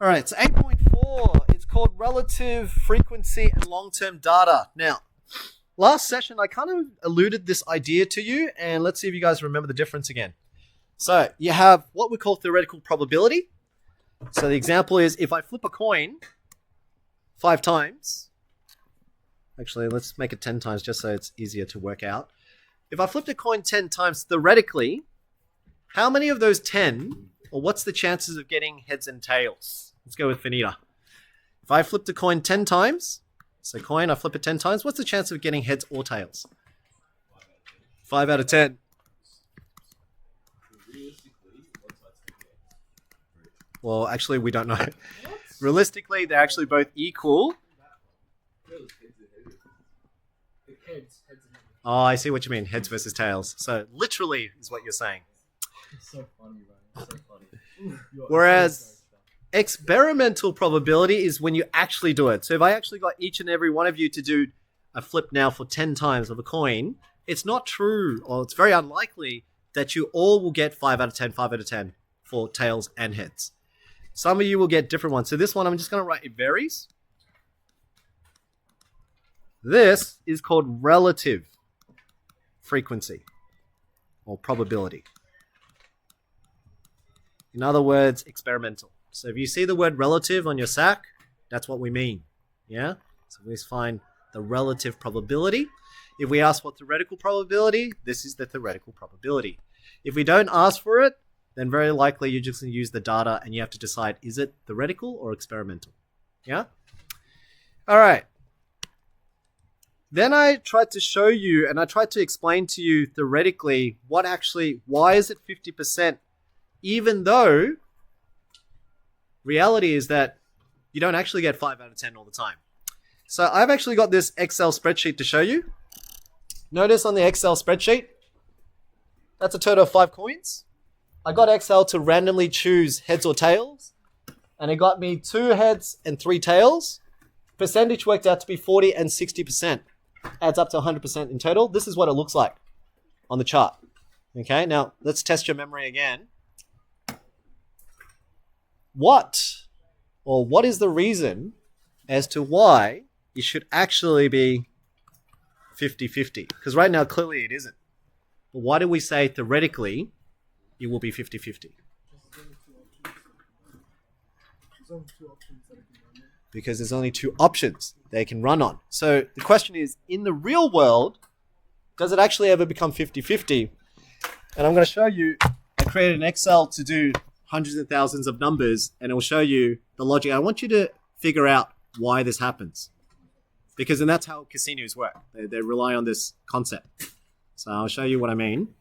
All right, so 8.4. It's called relative frequency and long-term data. Now, last session, I kind of alluded this idea to you, and let's see if you guys remember the difference again. So you have what we call theoretical probability. So the example is if I flip a coin 5 times, actually, let's make it 10 times just so it's easier to work out. If I flipped a coin 10 times, theoretically, how many of those 10, or what's the chances of getting heads and tails? Let's go with Finita. If I flipped a coin 10 times, so coin, I flip it 10 times, what's the chance of getting heads or tails? 5 out of 10. Well, actually, we don't know. Realistically, they're actually both equal. Oh, I see what you mean. Heads versus tails. So literally is what you're saying. It's so funny, man. It's so funny. Whereas experimental probability is when you actually do it. So if I actually got each and every one of you to do a flip now for 10 times of a coin, it's not true, or it's very unlikely that you all will get 5 out of 10, 5 out of 10 for tails and heads. Some of you will get different ones. So this one, I'm just going to write it varies. This is called relative frequency or probability. In other words, experimental. So if you see the word relative on your sack, that's what we mean. Yeah? So we find the relative probability. If we ask what theoretical probability, this is the theoretical probability. If we don't ask for it, then very likely you're just going to use the data and you have to decide, is it theoretical or experimental? Yeah? All right. Then I tried to show you and I tried to explain to you theoretically why is it 50%, even though reality is that you don't actually get 5 out of 10 all the time. So I've actually got this Excel spreadsheet to show you. Notice on the Excel spreadsheet, that's a total of 5 coins. I got Excel to randomly choose heads or tails, and it got me 2 heads and 3 tails. Percentage worked out to be 40 and 60%. Adds up to 100% in total. This is what it looks like on the chart. Okay, now let's test your memory again. What is the reason as to why it should actually be 50-50? Because right now, clearly it isn't. But why do we say theoretically it will be 50-50? Because there's only 2 options they can run on. So the question is, in the real world, does it actually ever become 50-50? And I'm going to show you, I created an Excel to do hundreds of thousands of numbers, and it will show you the logic. I want you to figure out why this happens. Because then that's how casinos work. They rely on this concept. So I'll show you what I mean.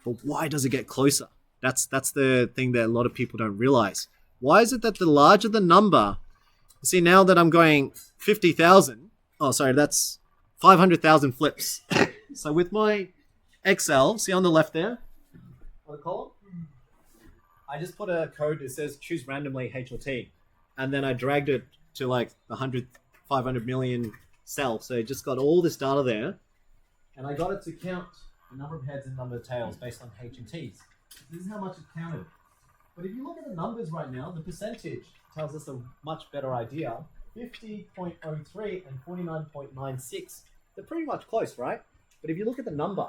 But why does it get closer? That's the thing that a lot of people don't realize. Why is it that the larger the number, see now that I'm going 50,000, that's 500,000 flips. So with my Excel, see on the left there, on the column, I just put a code that says choose randomly H or T. And then I dragged it to like the 500 million cell. So it just got all this data there. And I got it to count the number of heads and number of tails based on H and T's. This is how much it counted. But if you look at the numbers right now, the percentage tells us a much better idea. 50.03 and 49.96. They're pretty much close, right? But if you look at the number,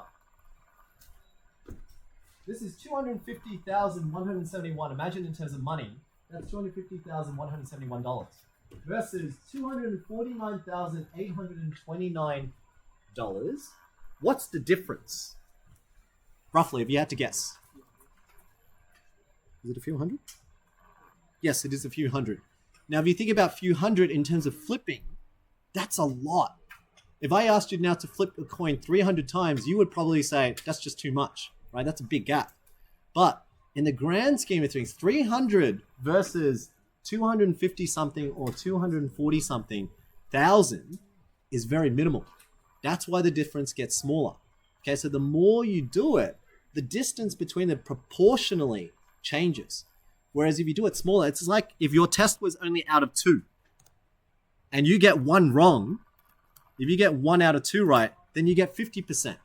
this is 250,171. Imagine in terms of money, that's $250,171 versus $249,829. What's the difference? Roughly, if you had to guess. Is it a few hundred? Yes, it is a few hundred. Now, if you think about few hundred in terms of flipping, that's a lot. If I asked you now to flip a coin 300 times, you would probably say, that's just too much, right? That's a big gap. But in the grand scheme of things, 300 versus 250 something or 240 something thousand is very minimal. That's why the difference gets smaller. Okay, so the more you do it, the distance between them proportionally changes. Whereas if you do it smaller, it's like if your test was only out of 2 and you get 1 wrong, if you get 1 out of 2 right, then you get 50%.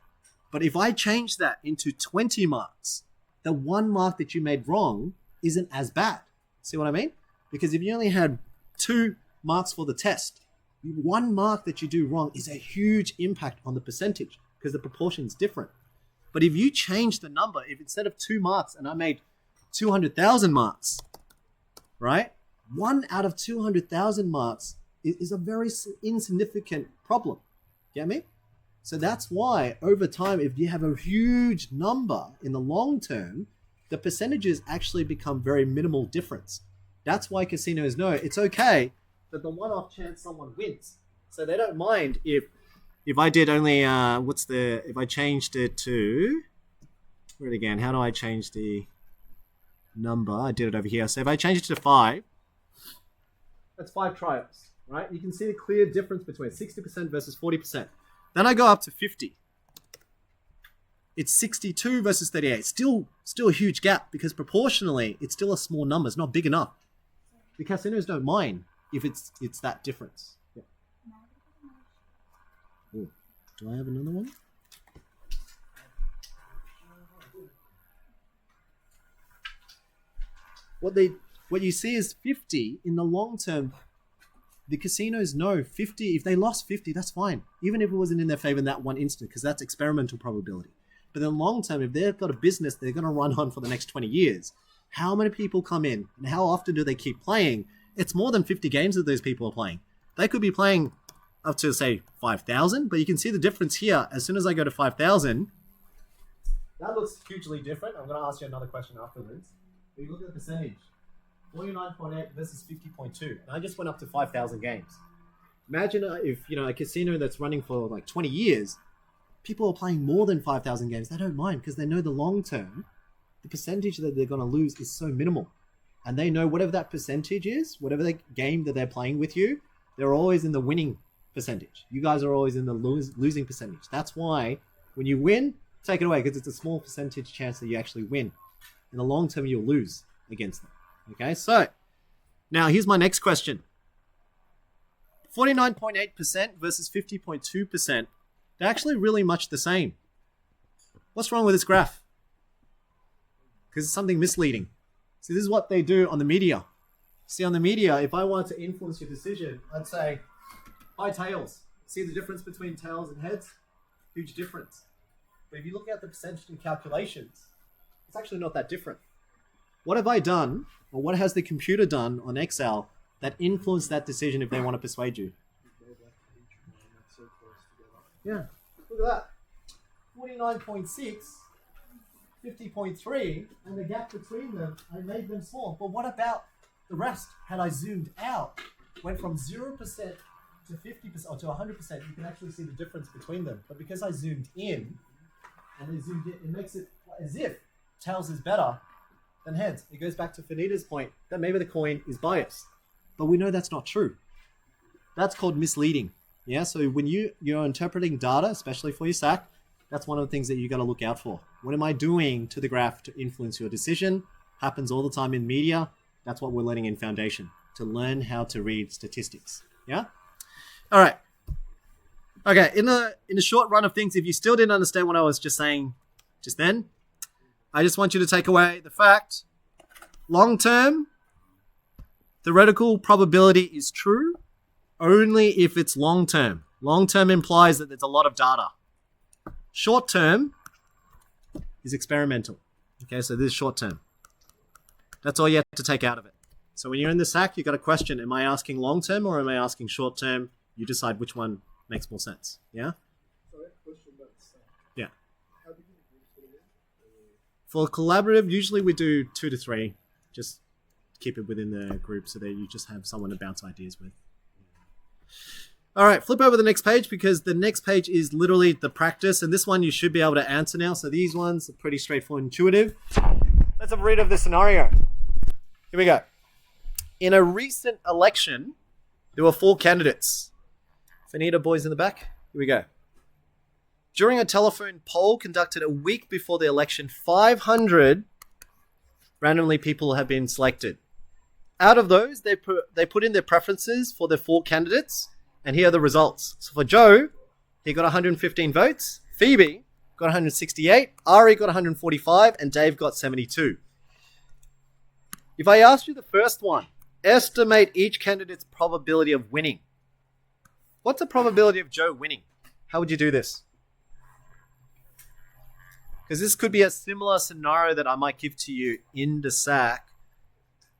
But if I change that into 20 marks, the 1 mark that you made wrong isn't as bad. See what I mean? Because if you only had 2 marks for the test, 1 mark that you do wrong is a huge impact on the percentage because the proportion is different. But if you change the number, if instead of 2 marks and I made 200,000 marks, right? 1 out of 200,000 marks is a very insignificant problem. Get me? So that's why over time, if you have a huge number in the long term, the percentages actually become very minimal difference. That's why casinos know it's okay that the one-off chance someone wins. So they don't mind if I did only, if I changed it to, where it again, how do I change the number? I did it over here. So if I change it to 5, that's 5 trials, right? You can see a clear difference between 60% versus 40%. Then I go up to 50. It's 62 versus 38. Still a huge gap because proportionally, it's still a small number. It's not big enough. The casinos don't mind if it's that difference. Yeah. Ooh, do I have another one? What you see is 50 in the long term. The casinos know 50, if they lost 50, that's fine. Even if it wasn't in their favor in that one instant, because that's experimental probability. But in the long term, if they've got a business they're going to run on for the next 20 years, how many people come in and how often do they keep playing? It's more than 50 games that those people are playing. They could be playing up to, say, 5,000, but you can see the difference here. As soon as I go to 5,000, that looks hugely different. I'm going to ask you another question afterwards. But you look at the percentage. 49.8 versus 50.2. And I just went up to 5,000 games. Imagine if, a casino that's running for like 20 years, people are playing more than 5,000 games. They don't mind because they know the long term, the percentage that they're going to lose is so minimal. And they know whatever that percentage is, whatever the game that they're playing with you, they're always in the winning percentage. You guys are always in the losing percentage. That's why when you win, take it away because it's a small percentage chance that you actually win. In the long term, you'll lose against them. Okay, so now here's my next question. 49.8% versus 50.2%. They're actually really much the same. What's wrong with this graph? Because it's something misleading. See, this is what they do on the media. See, on the media, if I wanted to influence your decision, I'd say, buy tails. See the difference between tails and heads? Huge difference. But if you look at the percentage and calculations, it's actually not that different. What have I done, or what has the computer done on Excel that influenced that decision if they want to persuade you? Yeah, look at that. 49.6, 50.3, and the gap between them, I made them small. But what about the rest? Had I zoomed out, went from 0% to 50% or to 100%, you can actually see the difference between them. But because I zoomed in, and they zoomed in, it makes it as if tails is better than heads. It goes back to Fanita's point that maybe the coin is biased. But we know that's not true. That's called misleading. Yeah, so when you're interpreting data, especially for your SAC, that's one of the things that you got to look out for. What am I doing to the graph to influence your decision? Happens all the time in media. That's what we're learning in Foundation, to learn how to read statistics. Yeah? All right. Okay, in the short run of things, if you still didn't understand what I was just saying just then, I just want you to take away the fact, long-term, theoretical probability is true only if it's long-term. Long-term implies that there's a lot of data. Short-term is experimental. Okay, so this is short-term. That's all you have to take out of it. So when you're in this hack, you've got a question, am I asking long-term or am I asking short-term? You decide which one makes more sense. Yeah? Yeah. For collaborative, usually we do 2 to 3. Just keep it within the group so that you just have someone to bounce ideas with. All right, flip over the next page because the next page is literally the practice. And this one you should be able to answer now. So these ones are pretty straightforward, intuitive. Let's have a read of the scenario. Here we go. In a recent election, there were 4 candidates. Fanita boys in the back. Here we go. During a telephone poll conducted a week before the election, 500 randomly people have been selected. Out of those, they put in their preferences for the 4 candidates, and here are the results. So for Joe, he got 115 votes. Phoebe got got 168, Ari got 145, and Dave got 72. If I asked you the first one, estimate each candidate's probability of winning. What's the probability of Joe winning? How would you do this? Because this could be a similar scenario that I might give to you in the SAC.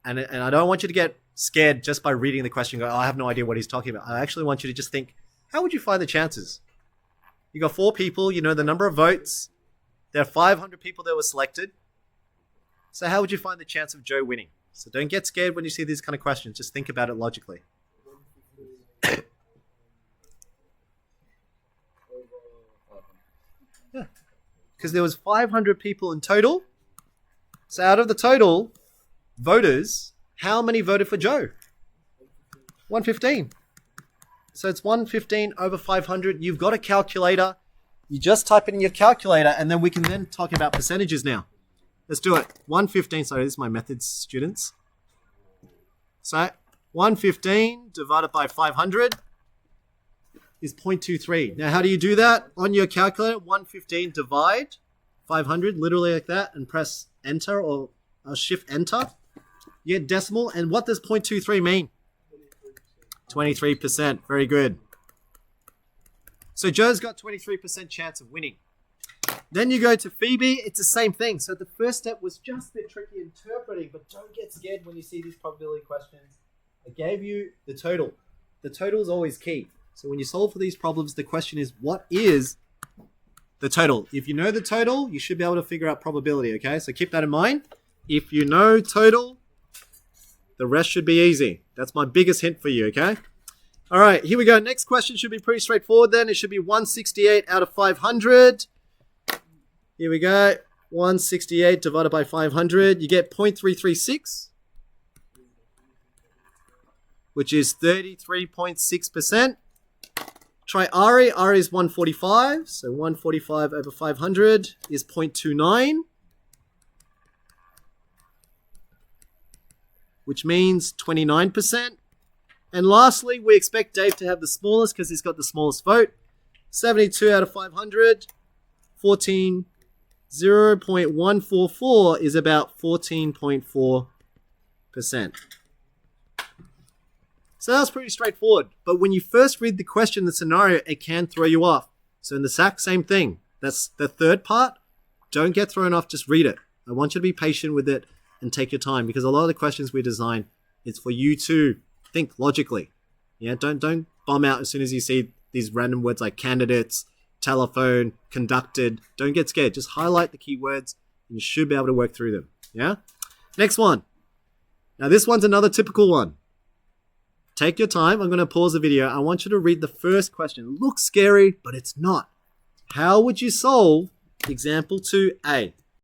And I don't want you to get scared just by reading the question. Go, oh, I have no idea what he's talking about. I actually want you to just think, how would you find the chances? You got 4 people, you know the number of votes. There are 500 people that were selected. So how would you find the chance of Joe winning? So don't get scared when you see these kind of questions. Just think about it logically. Yeah. Because there was 500 people in total. So out of the total voters, how many voted for Joe? 115. So it's 115 over 500. You've got a calculator. You just type it in your calculator, and then we can then talk about percentages now. Let's do it. 115. Sorry, this is my methods, students. So 115 divided by 500 is 0.23. Now, how do you do that? On your calculator, 115 divide 500, literally like that, and press enter or shift enter. You get decimal. And what does 0.23 mean? 23%. Very good. So Joe's got 23% chance of winning. Then you go to Phoebe. It's the same thing. So the first step was just a bit tricky interpreting, but don't get scared when you see these probability questions. I gave you the total. The total is always key. So when you solve for these problems, the question is, what is the total? If you know the total, you should be able to figure out probability, okay? So keep that in mind. If you know total, the rest should be easy. That's my biggest hint for you, okay? All right, here we go. Next question should be pretty straightforward then. It should be 168 out of 500. Here we go. 168 divided by 500. You get 0.336, which is 33.6%. Try Ari. Ari is 145. So 145 over 500 is 0.29, which means 29%. And lastly, we expect Dave to have the smallest because he's got the smallest vote. 72 out of 500. 0.144 is about 14.4%. So that's pretty straightforward. But when you first read the question, the scenario, it can throw you off. So in the SAC, same thing. That's the third part. Don't get thrown off. Just read it. I want you to be patient with it and take your time, because a lot of the questions we design, it's for you to think logically. Yeah, don't bomb out as soon as you see these random words like candidates, telephone, conducted. Don't get scared. Just highlight the keywords and you should be able to work through them. Yeah? Next one. Now this one's another typical one. Take your time. I'm going to pause the video. I want you to read the first question. It looks scary, but it's not. How would you solve example 2A?